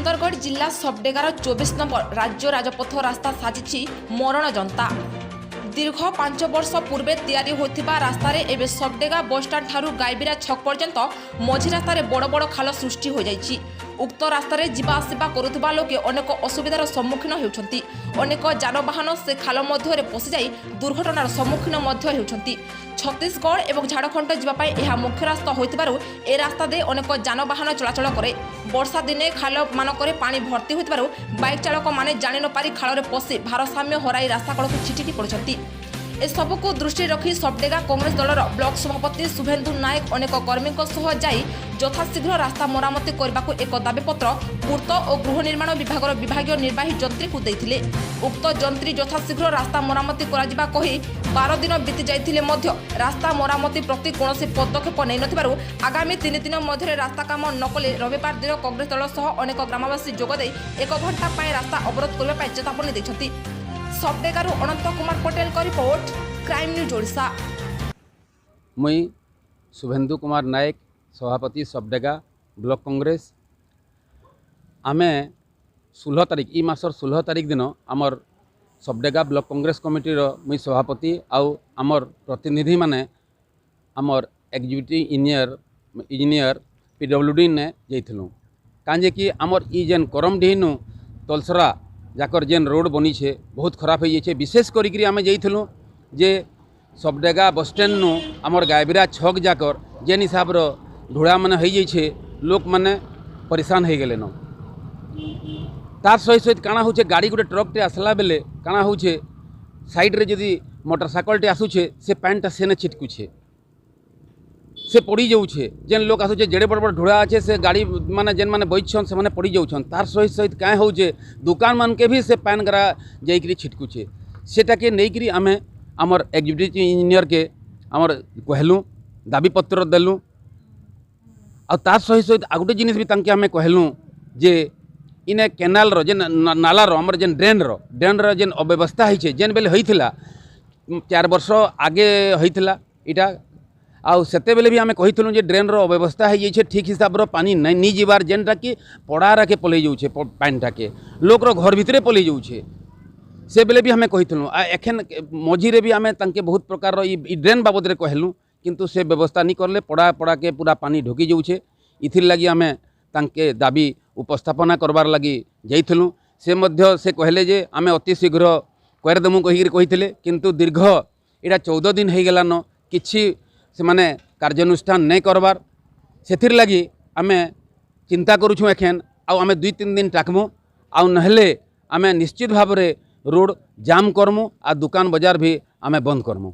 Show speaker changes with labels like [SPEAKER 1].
[SPEAKER 1] सुंदरगढ़ जिला सबडेगार 24 नंबर राज्य राजपथ रास्ता साजिछि मरण जनता। दीर्घ 5 वर्ष पूर्वे तैयारी होथिबा रास्तारे एबे सबडेगा बस स्टैंड ठारू गायबिरा छक पर्यंत मझी रास्तारे बड़ बड़ खाल सृष्टि हो जाइछि। उक्त रास्तारे जीवा आसिबा करुथिबा लोके अनेक असुविधार सम्मुखीन हेउछन्ति। अनेक जानवाहन से खाल मध्यरे पसि जाई दुर्घटनार सम्मुखीन मध्य हेउछन्ति। छत्तीसगढ़ एवं झारखंड जीवाई यह मुख्य रास्ता होइतिबारु ए रास्ता दे अनेक जानवाहन चलाचल करे। वर्षा दिने खाल मानकरे पानी भर्ती होइतिबारु बाइक चालक माने जानि न पारि खालरे पसि भारसाम्य हराई रास्ता कड़क छिटिकी पड़छन्ति। ए सबको दृष्टि रखी सबडेगा कांग्रेस दलर ब्लॉक सभापति शुभेन्दु नायक अनेक कर्मी जाई यथाशीघ्र रास्ता मरामती करने एक दाबीपत्र पूर्त और गृह निर्माण विभाग विभागीय निर्वाही जंत्री को देथिले। उक्त जंत्री यथाशीघ्र रास्ता मरामती करा कही 12 दिन बीती जाइथिले मध्य रास्ता मरामती प्रति कौनसी पदक्षेप नै नथिबारु आगामी 3 दिन मध्य रास्ता काम न कले रविवार दिन कांग्रेस दल सह अनेक ग्रामवासी जोगदे 1 घंटा पाए रास्ता अवरोध करने चेतावनी दैछथि। सबडेगारू अनंत कुमार पटेल का रिपोर्ट, क्राइम न्यूज ओडिशा।
[SPEAKER 2] मुई शुभेन्दु कुमार नायक सभापति सबडेगा ब्लॉक कांग्रेस। आमे 16 तारीख ई मासर 16 तारीख दिन आमर सबडेगा ब्लॉक कांग्रेस कमिटीर मुई सभापति आउ आमर प्रतिनिधि माने आमर एग्जीक्यूटिव इंजीनियर PWD ने जाइथिलु काजे कि आमर ई जेन करमडीनु तलसरा जाकर जेन रोड बनी छे बहुत खराब हो जाइए। विशेष करी आमे जाइथिलु जे सबडेगा बस स्टैंड नु आमर गायबिरा छक जाकर जेन हिसाब रो ढोड़ा माने हो जाइए लोक माने परेशान हो गले न। तार सहित सहित काଣା होचे गाड़ी गोटे ट्रकटे आसला बेले काଣା होचे साइड रे जदि मोटरसाइकलटे आसुचे से पैंटा सेने छिटकुचे से पड़ी जाऊे। जेन लोक आसुचे जेड़े बड़ बड़ ढोड़ा अच्छे से गाड़ी माने जेन माने बैठछन से माने पड़ी जाऊछन। तार सहित सहित क्या होचे दुकान मान के भी से पैन गरा जाइकरी छिटकुचे। सेटा के नहींकरी आमे आमर एग्जीक्यूटिव इंजीनियर के आमर कहलु दाबी पत्र देलु आ तार सहित सहित आ गोटे जिनिस भी तांके आमे कहलु जे इने केनाल रो जेन नाला रो आमर जेन ड्रेन रो जेन अव्यवस्था होइछे जेन बेले होइथिला 4 वर्ष आगे होइथिला इटा आउ सेते बेले भी आमे कहिथलु जे ड्रेन रो अव्यवस्था हो जाइछे ठीक हिसाब रो पानी नहीं जीवार जेनटा कि पड़ारा के पलई जाउछे पानीटा के लोक रो घर भितरे पलई जाउछे से बेले भी आमे कहिथलु आ एखन मझीरे भी आमे तांके बहुत प्रकार रो ई ड्रेन बाबद रे कहलु किंतु से व्यवस्था नहीं करले पड़ा के पूरा पानी ढोकी जाउछे। इथिर लगी आमे तांके दाबी उपस्थापना करबार लगी जाइथलु से मध्य से कहले जे आमे अति शीघ्र कर देमु कहिथिले किंतु दीर्घ एटा 14 दिन हो गलान किछि से माने कार्यानुष्ठान नहीं करबार सेथिर लगी आमे चिंता करूछु। एखेन आउ आमे 2-3 दिन टाकमु आउ नहले आमे निश्चित भाव रे रोड जाम करमु आ दुकान बाजार भी आमे बंद करमु।